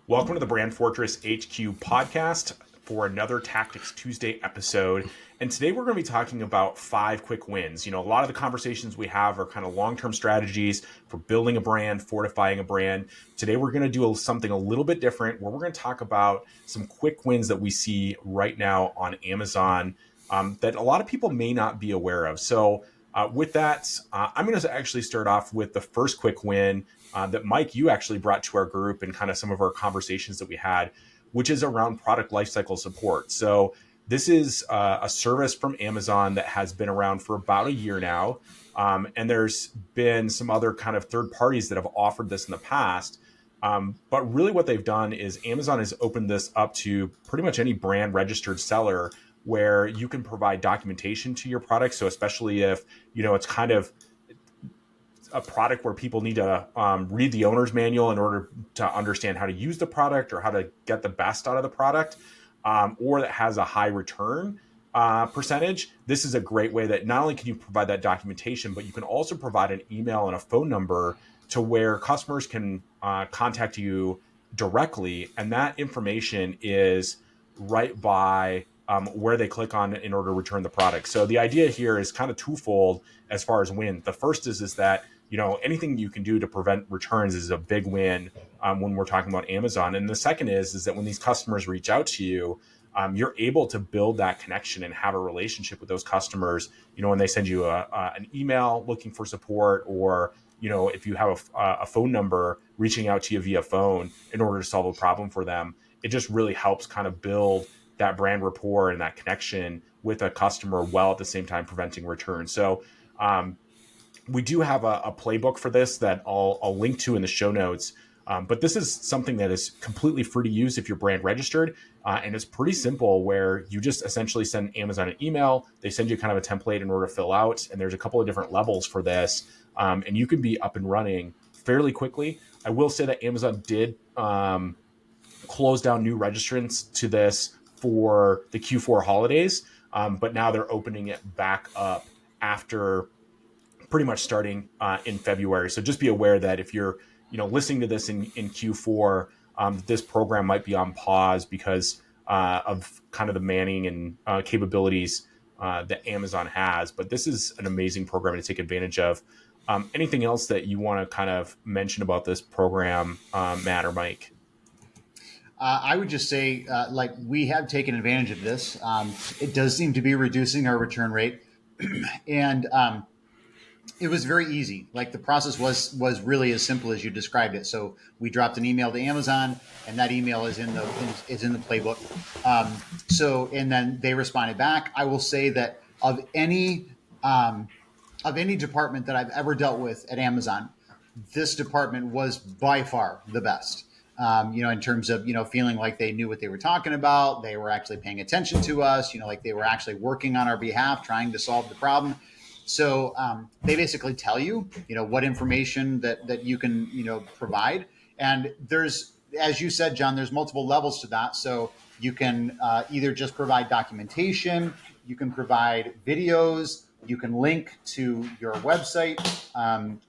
Welcome to the Brand Fortress HQ podcast for another Tactics Tuesday episode. And today we're going to be talking about 5 quick wins. A lot of the conversations we have are kind of long-term strategies for building a brand, fortifying a brand. Today we're going to do something a little bit different where we're going to talk about some quick wins that we see right now on Amazon that a lot of people may not be aware of. So with that, I'm going to actually start off with the first quick win that Mike, you actually brought to our group and kind of some of our conversations that we had, which is around product lifecycle support. So this is a service from Amazon that has been around for about a year now. And there's been some other kind of third parties that have offered this in the past. But really what they've done is Amazon has opened this up to pretty much any brand registered seller where you can provide documentation to your product. So especially if, it's kind of a product where people need to read the owner's manual in order to understand how to use the product or how to get the best out of the product, or that has a high return percentage. This is a great way that not only can you provide that documentation, but you can also provide an email and a phone number to where customers can contact you directly. And that information is right by where they click on in order to return the product. So the idea here is kind of twofold as far as win. The first is that, anything you can do to prevent returns is a big win when we're talking about Amazon. And the second is that when these customers reach out to you, you're able to build that connection and have a relationship with those customers. When they send you an email looking for support, or if you have a phone number reaching out to you via phone in order to solve a problem for them, it just really helps kind of build that brand rapport and that connection with a customer while at the same time preventing returns. So we do have a playbook for this that I'll link to in the show notes. But this is something that is completely free to use if you're brand registered. And it's pretty simple, where you just essentially send Amazon an email. They send you kind of a template in order to fill out. And there's a couple of different levels for this. And you can be up and running fairly quickly. I will say that Amazon did close down new registrants to this for the Q4 holidays. But now they're opening it back up after pretty much starting in February. So just be aware that if you're listening to this in Q4, this program might be on pause because of kind of the manning and capabilities that Amazon has. But this is an amazing program to take advantage of. Anything else that you want to kind of mention about this program, Matt or Mike? I would just say, we have taken advantage of this. It does seem to be reducing our return rate, and it was very easy. Like, the process was really as simple as you described it. So we dropped an email to Amazon, and that email is in the playbook. And then they responded back. I will say that of any department that I've ever dealt with at Amazon, this department was by far the best. In terms of, feeling like they knew what they were talking about. They were actually paying attention to us, like they were actually working on our behalf, trying to solve the problem. So they basically tell you, what information that you can, provide. And there's, as you said, John, there's multiple levels to that. So you can either just provide documentation, you can provide videos, you can link to your website.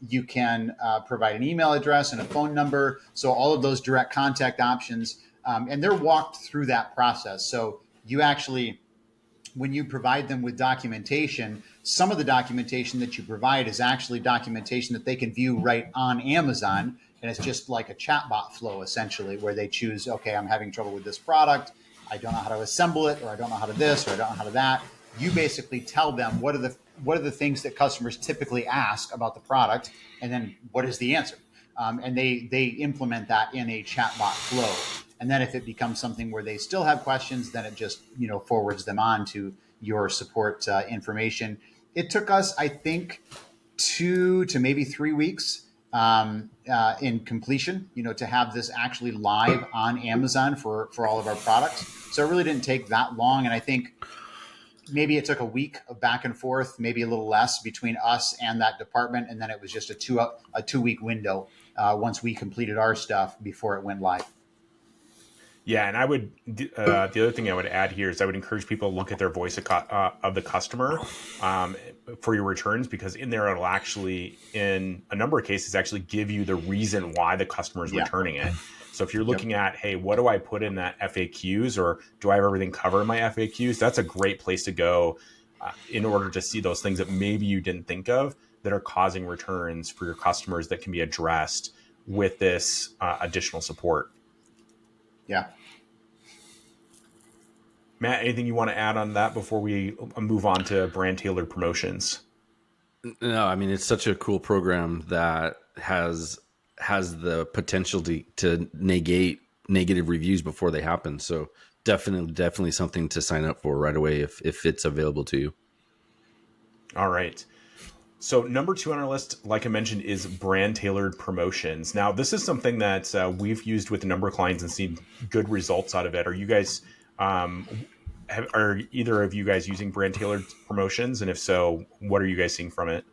You can provide an email address and a phone number. So all of those direct contact options, and they're walked through that process. So you actually, when you provide them with documentation, some of the documentation that you provide is actually documentation that they can view right on Amazon. And it's just like a chatbot flow, essentially, where they choose, okay, I'm having trouble with this product. I don't know how to assemble it, or I don't know how to this, or I don't know how to that. You basically tell them what are the things that customers typically ask about the product, and then what is the answer. And they implement that in a chatbot flow. And then if it becomes something where they still have questions, then it just forwards them on to your support information. It took us, I think, 2 to maybe 3 weeks in completion, to have this actually live on Amazon for all of our products. So it really didn't take that long. And I think maybe it took a week of back and forth, maybe a little less, between us and that department. And then it was just a 2 week window once we completed our stuff before it went live. Yeah, and I would the other thing I would add here is I would encourage people to look at their voice of the customer um, for your returns, because in there it'll actually, in a number of cases, actually give you the reason why the customer is Yeah. returning it. So if you're Yep. looking at, hey, what do I put in that FAQs, or do I have everything covered in my FAQs? That's a great place to go in order to see those things that maybe you didn't think of that are causing returns for your customers that can be addressed with this additional support. Yeah. Matt, anything you want to add on that before we move on to brand tailored promotions? No, I mean, it's such a cool program that has the potential to negate negative reviews before they happen. So definitely something to sign up for right away if it's available to you. All right. So number 2 on our list, like I mentioned, is brand tailored promotions. Now, this is something that we've used with a number of clients and seen good results out of it. Are you guys, are either of you guys using brand tailored promotions? And if so, what are you guys seeing from it?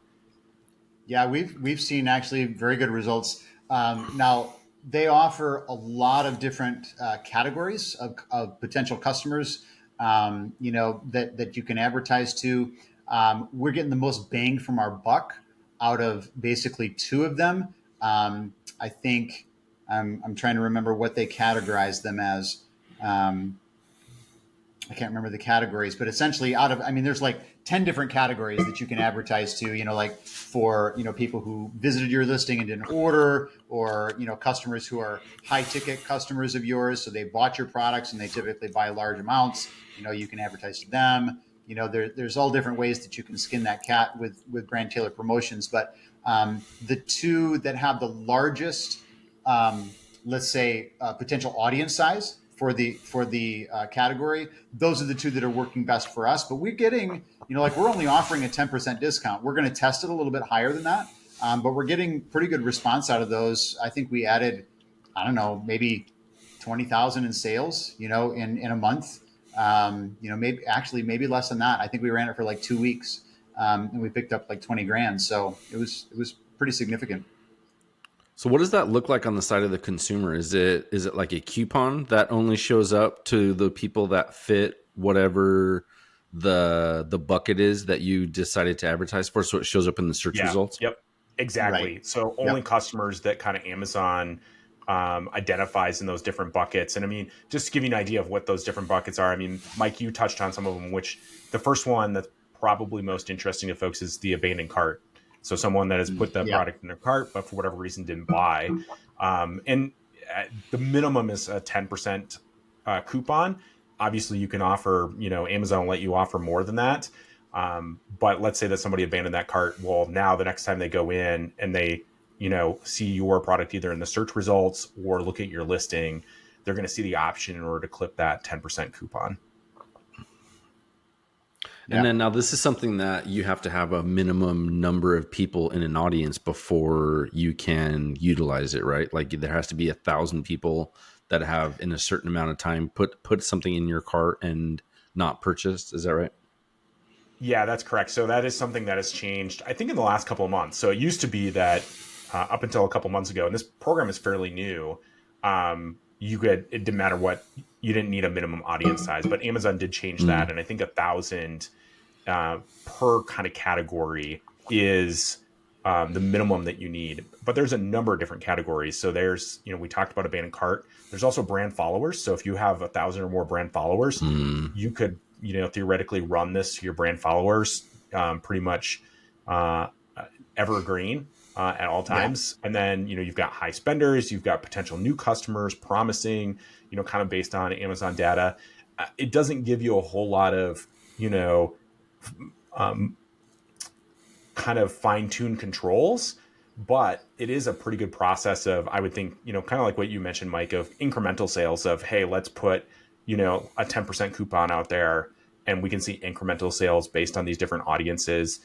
Yeah, we've seen actually very good results. Now they offer a lot of different categories of potential customers. That you can advertise to. We're getting the most bang from our buck out of basically two of them. I think I'm trying to remember what they categorize them as. Um, I can't remember the categories, but essentially there's like 10 different categories that you can advertise to, like for, people who visited your listing and didn't order, or, customers who are high ticket customers of yours. So they bought your products and they typically buy large amounts, you can advertise to them. There's all different ways that you can skin that cat with brand tailored promotions. But the two that have the largest, let's say, potential audience size for the category, those are the two that are working best for us. But we're getting, like we're only offering a 10% discount. We're going to test it a little bit higher than that, but we're getting pretty good response out of those. I think we added, I don't know, maybe 20,000 in sales, in a month. Maybe less than that. I think we ran it for like 2 weeks, and we picked up like 20 grand. So it was pretty significant. So what does that look like on the side of the consumer? Is it like a coupon that only shows up to the people that fit whatever the bucket is that you decided to advertise for, so it shows up in the search Yeah. results? Yep. Right. Exactly. So only Yep. customers that kind of Amazon identifies in those different buckets. And I mean, just to give you an idea of what those different buckets are, I mean, Mike, you touched on some of them, which the first one that's probably most interesting to folks is the abandoned cart. So someone that has put the Yeah. product in their cart, but for whatever reason didn't buy. And the minimum is a 10% coupon. Obviously, you can offer, Amazon will let you offer more than that. But let's say that somebody abandoned that cart. Well, now the next time they go in and they, see your product either in the search results or look at your listing, they're going to see the option in order to clip that 10% coupon. And Yeah. then now this is something that you have to have a minimum number of people in an audience before you can utilize it, right? Like there has to be 1,000 people that have in a certain amount of time put something in your cart and not purchased. Is that right? Yeah, that's correct. So that is something that has changed, I think, in the last couple of months. So it used to be that up until a couple months ago, and this program is fairly new, it didn't matter what, you didn't need a minimum audience size, but Amazon did change that. And I think 1,000 per kind of category is the minimum that you need. But there's a number of different categories. So there's, we talked about abandoned cart. There's also brand followers. So if you have 1,000 or more brand followers, you could, theoretically run this to your brand followers pretty much evergreen at all Yeah. times. And then, you've got high spenders, you've got potential new customers promising, kind of based on Amazon data. It doesn't give you a whole lot of, kind of fine-tuned controls, but it is a pretty good process of, I would think, kind of like what you mentioned, Mike, of incremental sales of, hey, let's put, a 10% coupon out there and we can see incremental sales based on these different audiences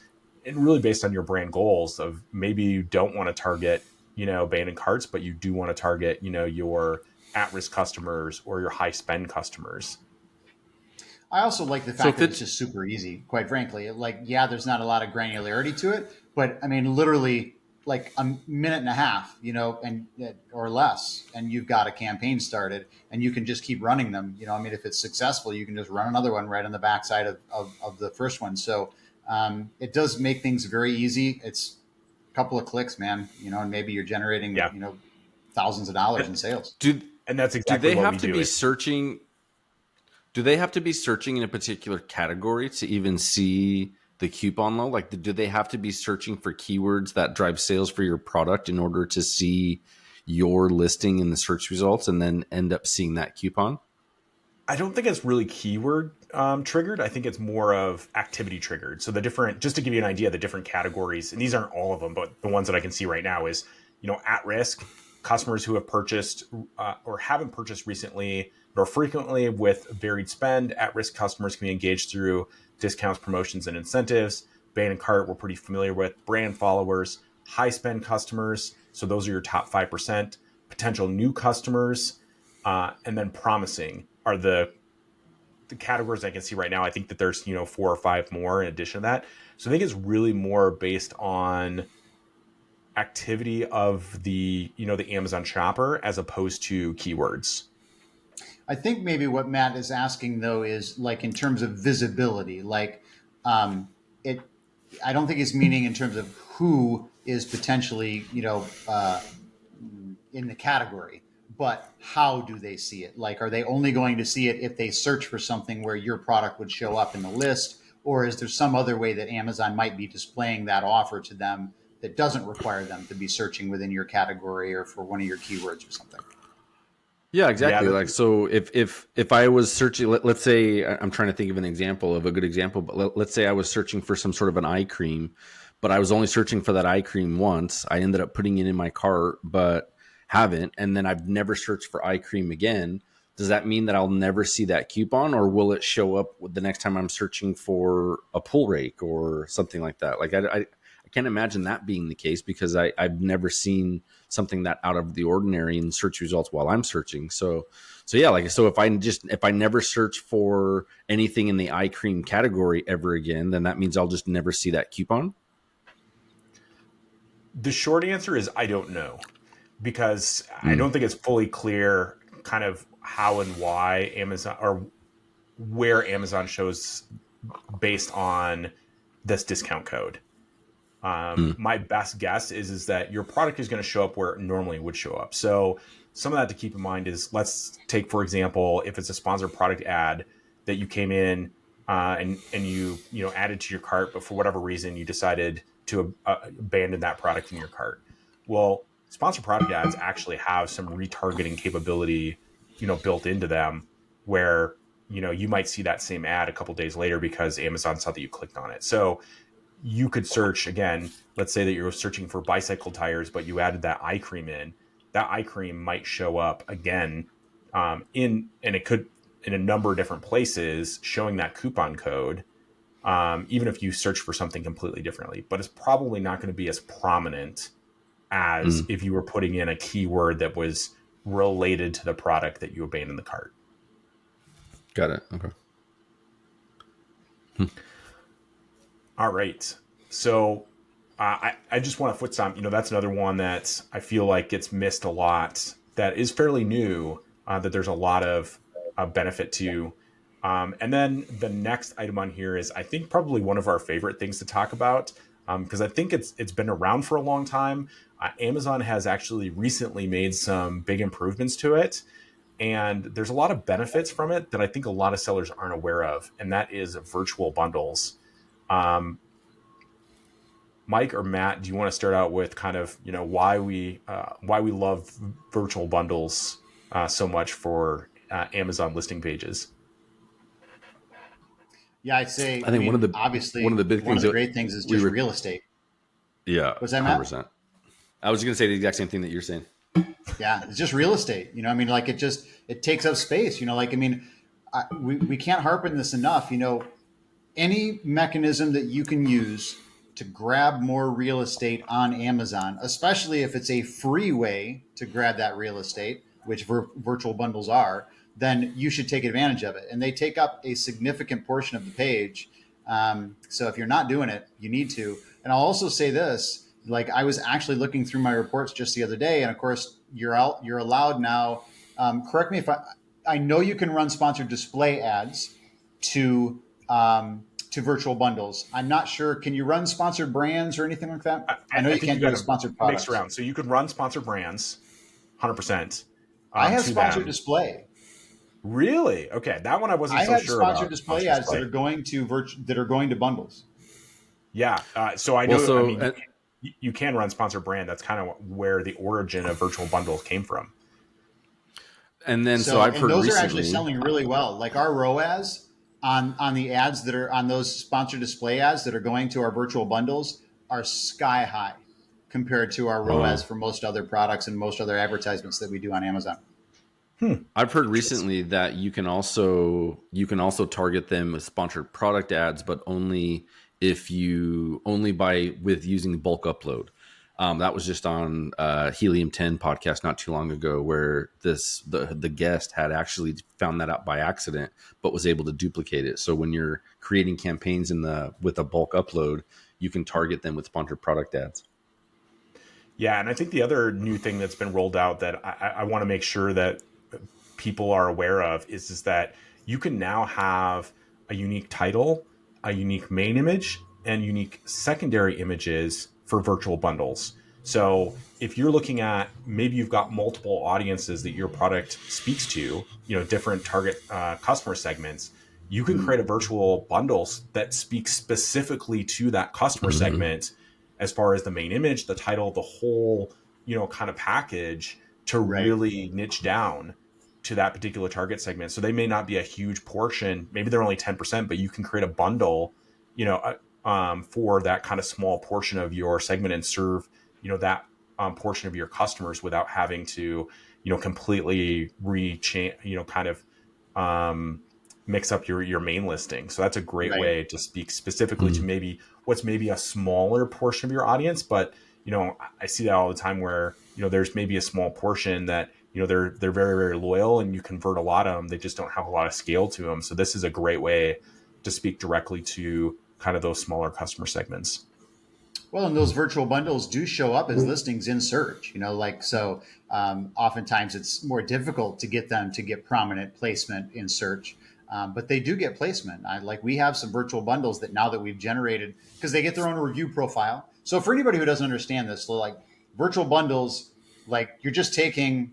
and really based on your brand goals of maybe you don't want to target, abandoned carts, but you do want to target, your at-risk customers or your high spend customers. I also like the So fact if that it's it, just super easy, quite frankly. Like, yeah, there's not a lot of granularity to it, but I mean, literally, like a minute and a half, and or less, and you've got a campaign started, and you can just keep running them. I mean, if it's successful, you can just run another one right on the backside of the first one. So it does make things very easy. It's a couple of clicks, man, and maybe you're generating, Yeah. thousands of dollars in sales. And that's Do exactly they what have we to do. be searching? Do they have to be searching in a particular category to even see the coupon low? Like, do they have to be searching for keywords that drive sales for your product in order to see your listing in the search results and then end up seeing that coupon? I don't think it's really keyword triggered. I think it's more of activity triggered. So just to give you an idea, the different categories, and these aren't all of them, but the ones that I can see right now is, at risk, customers who have purchased or haven't purchased recently nor frequently with varied spend. At risk customers can be engaged through discounts, promotions, and incentives. Band and cart, we're pretty familiar with. Brand followers, high spend customers. So those are your top 5%. Potential new customers, and then promising are the categories I can see right now. I think that there's 4 or 5 more in addition to that. So I think it's really more based on activity of the Amazon shopper as opposed to keywords. I think maybe what Matt is asking though is like in terms of visibility, like it. I don't think it's meaning in terms of who is potentially in the category, but how do they see it? Like, are they only going to see it if they search for something where your product would show up in the list? Or is there some other way that Amazon might be displaying that offer to them that doesn't require them to be searching within your category or for one of your keywords or something? Yeah, Yeah, exactly. Like, so if I was searching, let's say I'm trying to think of an example of a good example, but let's say I was searching for some sort of an eye cream, but I was only searching for that eye cream once. I ended up putting it in my cart, but haven't, and then I've never searched for eye cream again. Does that mean that I'll never see that coupon, or will it show up the next time I'm searching for a pool rake or something like that? Like, I can't imagine that being the case because I've never seen something that out of the ordinary in search results while I'm searching. So yeah, like, so if I never search for anything in the eye cream category ever again, then that means I'll just never see that coupon. the short answer is I don't know, because I don't think it's fully clear kind of how and why Amazon, or where Amazon shows based on this discount code. My best guess is that your product is going to show up where it normally would show up. So some of that to keep in mind is, let's take, for example, if it's a sponsored product ad that you came in and you added to your cart, but for whatever reason you decided to abandon that product in your cart. Well, sponsored product ads actually have some retargeting capability, built into them, where you might see that same ad a couple days later because Amazon saw that you clicked on it. So you could search again. Let's say that you're searching for bicycle tires, but you added that eye cream in. That eye cream might show up again and it could in a number of different places, showing that coupon code. Even if you search for something completely differently, but it's probably not going to be as prominent as if you were putting in a keyword that was related to the product that you abandoned the cart. Got it. Okay. All right. So I just want to foot stomp. That's another one that I feel like gets missed a lot. That is fairly new. That there's a lot of benefit to. And then the next item on here is, I think, probably one of our favorite things to talk about, because I think it's been around for a long time. Amazon has actually recently made some big improvements to it, and there's a lot of benefits from it that I think a lot of sellers aren't aware of, and that is virtual bundles. Mike or Matt, do you want to start out with kind of why we love virtual bundles so much for Amazon listing pages? Yeah, I'd say, I think obviously, one of the big one of things the that great things is we just were, real estate. yeah, Was that, Matt? 100%. I was going to say the exact same thing that you're saying. Yeah, it's just real estate. Like it takes up space. We can't harp on this enough. Any mechanism that you can use to grab more real estate on Amazon, especially if it's a free way to grab that real estate, which virtual bundles are, then you should take advantage of it. And they take up a significant portion of the page. So if you're not doing it, you need to. And I'll also say this, Like I was actually looking through my reports just the other day, and of course you're allowed now. Correct me if I know you can run sponsored display ads to virtual bundles. I'm not sure. Can you run sponsored brands or anything like that? I know I you think you can't do got the to sponsored mix products. around. So you could run sponsored brands, 100% I have to sponsored them. display. Really? Okay, that one I wasn't I so have sure sponsored about. display Sponsored ads display. that are going to bundles. Yeah. So I Well, know. I so mean, you can run sponsored brand. That's kind of where the origin of virtual bundles came from. and then so So, I've and heard those are actually recently. selling really well. Like our ROAS on the ads that are on those sponsored display ads that are going to our virtual bundles are sky high compared to our ROAS for most other products and most other advertisements that we do on Amazon. I've heard recently that you can also target them with sponsored product ads, but only if you only by with using bulk upload. That was just on Helium 10 podcast not too long ago, where the guest had actually found that out by accident, but was able to duplicate it. So when you're creating campaigns with a bulk upload, you can target them with sponsored product ads. Yeah, and I think the other new thing that's been rolled out that I want to make sure that people are aware of is that you can now have a unique title, a unique main image, and unique secondary images for virtual bundles. So if you're looking at maybe you've got multiple audiences that your product speaks to, different target customer segments, you can create a virtual bundles that speaks specifically to that customer segment as far as the main image, the title, the whole, kind of package to Right. really niche down to that particular target segment. So they may not be a huge portion. Maybe they're only 10%, but you can create a bundle, for that kind of small portion of your segment and serve, that portion of your customers without having to, completely kind of mix up your main listing. So that's a great Right. way to speak specifically to what's maybe a smaller portion of your audience. But, I see that all the time where, there's maybe a small portion that, they're very, very loyal and you convert a lot of them. They just don't have a lot of scale to them. So this is a great way to speak directly to kind of those smaller customer segments. Well, and those virtual bundles do show up as listings in search, like so. Oftentimes it's more difficult to get them to get prominent placement in search, but they do get placement. We have some virtual bundles that now that we've generated because they get their own review profile. So for anybody who doesn't understand this, so like virtual bundles, like you're just taking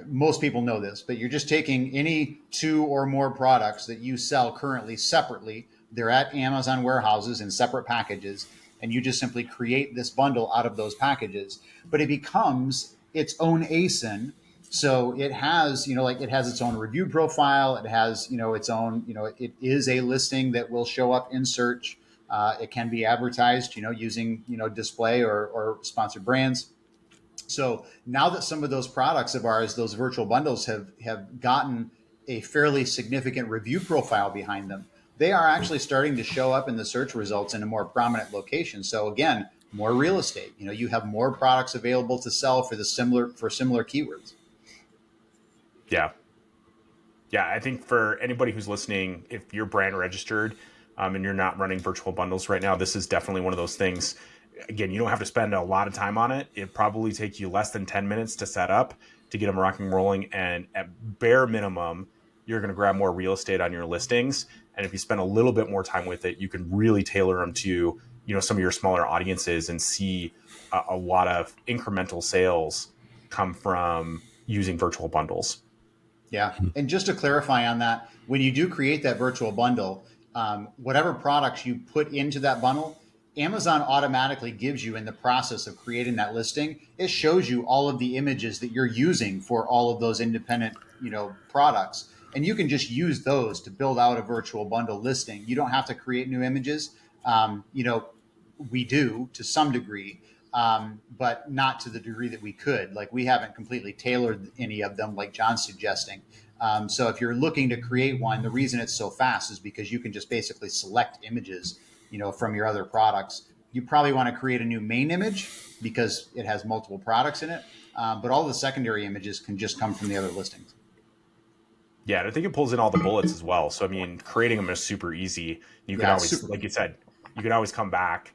most people know this, but you're just taking any two or more products that you sell currently separately. They're at Amazon warehouses in separate packages, and you just simply create this bundle out of those packages. But it becomes its own ASIN. So it has, it has its own review profile. It has, its own, it is a listing that will show up in search. It can be advertised, using, display or sponsored brands. So now that some of those products of ours, those virtual bundles have gotten a fairly significant review profile behind them, they are actually starting to show up in the search results in a more prominent location. So again, more real estate. You have more products available to sell for similar keywords. Yeah. Yeah. I think for anybody who's listening, if you're brand registered, and you're not running virtual bundles right now, this is definitely one of those things. Again, you don't have to spend a lot of time on it. It probably take you less than 10 minutes to set up, to get them rocking and rolling. And at bare minimum, you're going to grab more real estate on your listings. And if you spend a little bit more time with it, you can really tailor them to, some of your smaller audiences and see a lot of incremental sales come from using virtual bundles. Yeah. And just to clarify on that, when you do create that virtual bundle, whatever products you put into that bundle, Amazon automatically gives you in the process of creating that listing, it shows you all of the images that you're using for all of those independent, products. And you can just use those to build out a virtual bundle listing. You don't have to create new images. We do to some degree, but not to the degree that we could. Like we haven't completely tailored any of them, like John's suggesting. So if you're looking to create one, the reason it's so fast is because you can just basically select images, from your other products. You probably want to create a new main image because it has multiple products in it, but all the secondary images can just come from the other listings. Yeah, and I think it pulls in all the bullets as well. So I mean, creating them is super easy. You can Yeah, it's always, super. like you said, you can always come back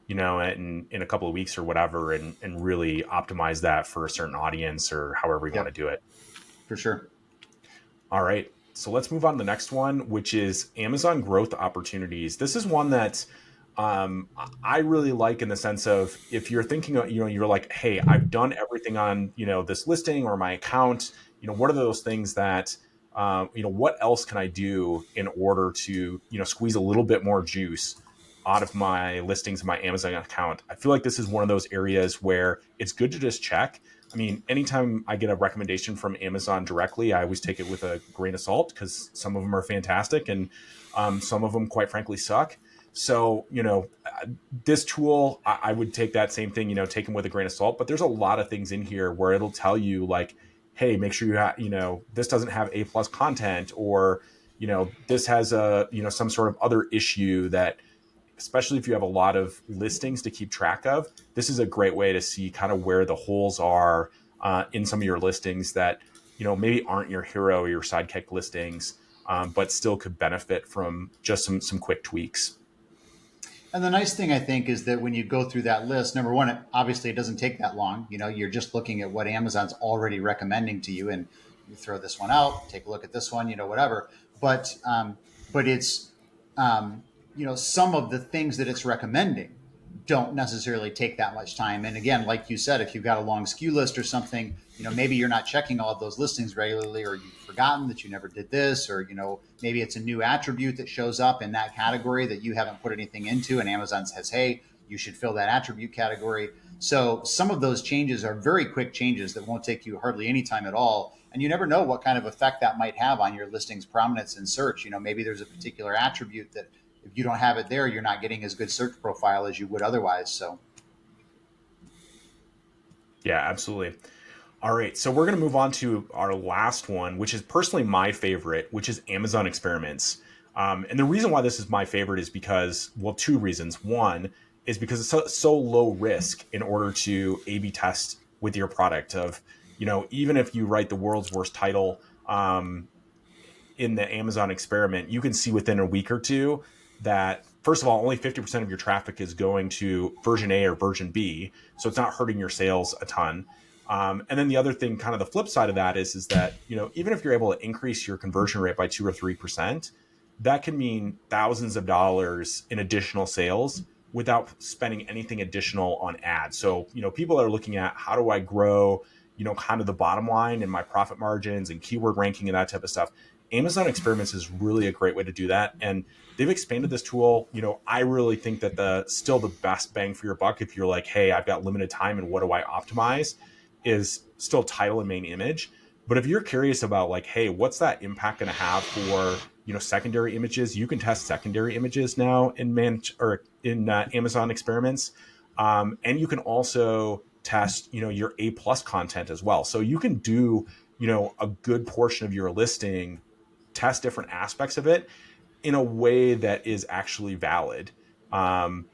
in a couple of weeks or whatever, and really optimize that for a certain audience or however you want to Yep, do it. for sure. All right. So let's move on to the next one, which is Amazon growth opportunities. This is one that I really like in the sense of if you're thinking, you're like, hey, I've done everything on, this listing or my account, what are those things that, what else can I do in order to, squeeze a little bit more juice out of my listings in my Amazon account? I feel like this is one of those areas where it's good to just check. I mean, anytime I get a recommendation from Amazon directly, I always take it with a grain of salt because some of them are fantastic and some of them, quite frankly, suck. So, this tool, I would take that same thing, take them with a grain of salt. But there's a lot of things in here where it'll tell you like, hey, make sure you have, this doesn't have A plus content, or, this has a, some sort of other issue that, especially if you have a lot of listings to keep track of, this is a great way to see kind of where the holes are in some of your listings that, maybe aren't your hero or your sidekick listings, but still could benefit from just some quick tweaks. And the nice thing I think is that when you go through that list, number one, obviously it doesn't take that long. You're just looking at what Amazon's already recommending to you, and you throw this one out, take a look at this one, whatever. But it's some of the things that it's recommending don't necessarily take that much time. And again, like you said, if you've got a long SKU list or something, maybe you're not checking all of those listings regularly, or you've forgotten that you never did this, or, maybe it's a new attribute that shows up in that category that you haven't put anything into. And Amazon says, hey, you should fill that attribute category. So some of those changes are very quick changes that won't take you hardly any time at all. And you never know what kind of effect that might have on your listing's prominence in search. Maybe there's a particular attribute that if you don't have it there, you're not getting as good search profile as you would otherwise. So, yeah, absolutely. All right, so we're going to move on to our last one, which is personally my favorite, which is Amazon experiments. And the reason why this is my favorite is because, well, two reasons. One is because it's so low risk in order to A/B test with your product. Of, even if you write the world's worst title in the Amazon experiment, you can see within a week or two that, first of all, only 50% of your traffic is going to version A or version B. So it's not hurting your sales a ton. And then the other thing, kind of the flip side of that is that, even if you're able to increase your conversion rate by 2 or 3%, that can mean thousands of dollars in additional sales without spending anything additional on ads. So, people are looking at, how do I grow, kind of the bottom line and my profit margins and keyword ranking and that type of stuff. Amazon experiments is really a great way to do that. And they've expanded this tool. I really think that still the best bang for your buck, if you're like, hey, I've got limited time and what do I optimize, is still title and main image. But if you're curious about like, hey, what's that impact going to have for, secondary images, you can test secondary images now in Amazon experiments. And you can also test, your A plus content as well. So you can do, a good portion of your listing, test different aspects of it in a way that is actually valid. In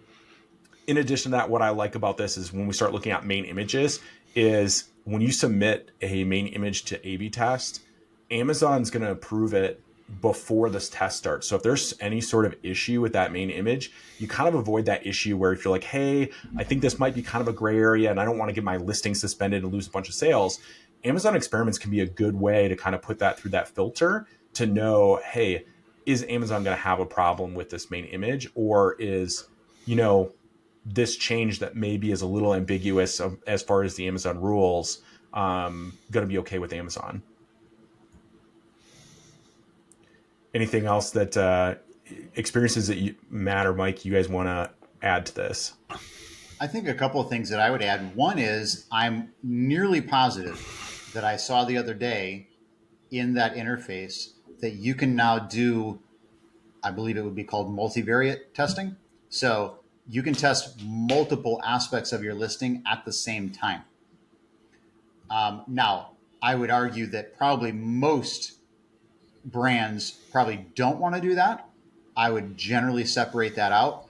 addition to that, what I like about this is when we start looking at main images, is when you submit a main image to A/B test, Amazon's going to approve it before this test starts. So if there's any sort of issue with that main image, you kind of avoid that issue where if you're like, hey, I think this might be kind of a gray area and I don't want to get my listing suspended and lose a bunch of sales. Amazon experiments can be a good way to kind of put that through that filter to know, hey, is Amazon going to have a problem with this main image, or is, this change that maybe is a little ambiguous as far as the Amazon rules, going to be okay with Amazon? Anything else that experiences that Matt or Mike, you guys want to add to this? I think a couple of things that I would add. One is I'm nearly positive that I saw the other day in that interface that you can now do, I believe it would be called multivariate testing. So you can test multiple aspects of your listing at the same time. Now, I would argue that probably most brands probably don't want to do that. I would generally separate that out.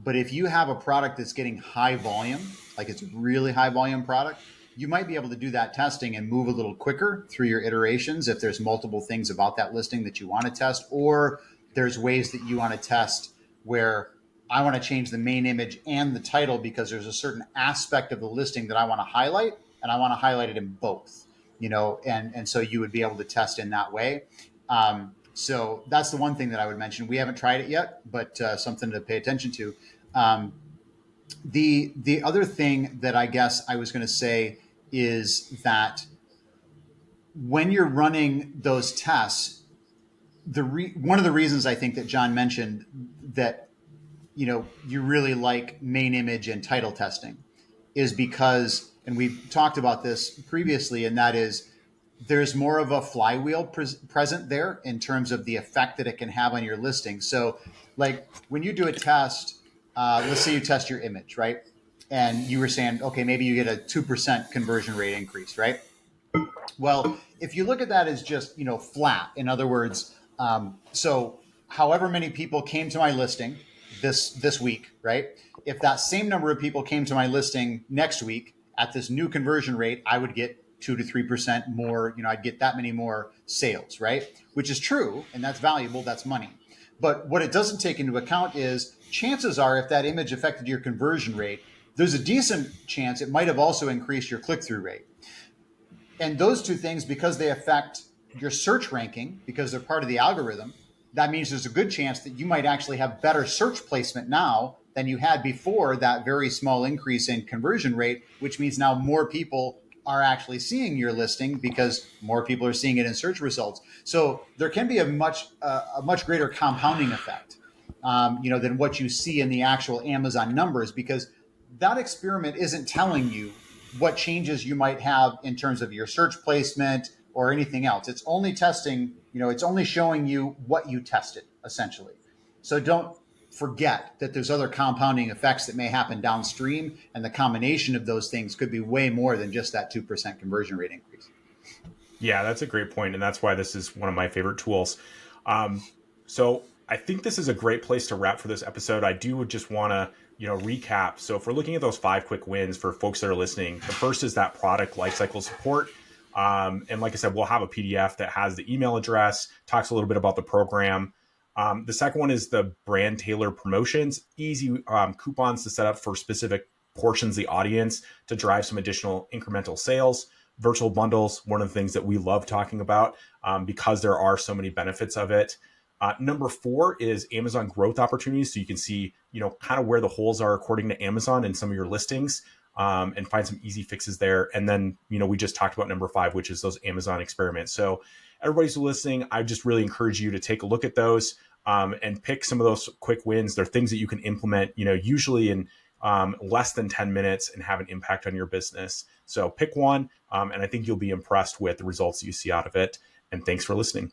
But if you have a product that's getting high volume, like it's a really high volume product, you might be able to do that testing and move a little quicker through your iterations if there's multiple things about that listing that you want to test, or there's ways that you want to test where I want to change the main image and the title because there's a certain aspect of the listing that I want to highlight, and I want to highlight it in both, and so you would be able to test in that way. So that's the one thing that I would mention. We haven't tried it yet, but something to pay attention to. The other thing that I guess I was going to say is that when you're running those tests, one of the reasons I think that John mentioned that you really like main image and title testing is because, and we've talked about this previously, and that is there's more of a flywheel present there in terms of the effect that it can have on your listing. So like when you do a test, let's say you test your image, right? And you were saying, okay, maybe you get a 2% conversion rate increase, right? Well, if you look at that as just, flat, in other words, so however many people came to my listing this week, right? If that same number of people came to my listing next week at this new conversion rate, I would get 2 to 3% more, I'd get that many more sales, right? Which is true. And that's valuable. That's money. But what it doesn't take into account is chances are if that image affected your conversion rate, there's a decent chance it might have also increased your click-through rate. And those two things, because they affect your search ranking, because they're part of the algorithm, that means there's a good chance that you might actually have better search placement now than you had before that very small increase in conversion rate, which means now more people are actually seeing your listing because more people are seeing it in search results. So there can be a much greater compounding effect, than what you see in the actual Amazon numbers, because that experiment isn't telling you what changes you might have in terms of your search placement or anything else. It's only testing, it's only showing you what you tested, essentially. So don't forget that there's other compounding effects that may happen downstream, and the combination of those things could be way more than just that 2% conversion rate increase. Yeah, that's a great point, and that's why this is one of my favorite tools. So I think this is a great place to wrap for this episode. I do just want to, recap. So if we're looking at those 5 quick wins for folks that are listening, the first is that product lifecycle support. And like I said, we'll have a PDF that has the email address, talks a little bit about the program. The second one is the brand tailor promotions, easy coupons to set up for specific portions of the audience to drive some additional incremental sales. Virtual bundles, one of the things that we love talking about because there are so many benefits of it. Number 4 is Amazon growth opportunities. So you can see, kind of where the holes are according to Amazon in some of your listings and find some easy fixes there. And then, we just talked about number 5, which is those Amazon experiments. So everybody's listening, I just really encourage you to take a look at those and pick some of those quick wins. They're things that you can implement, usually in less than 10 minutes and have an impact on your business. So pick one, and I think you'll be impressed with the results you see out of it. And thanks for listening.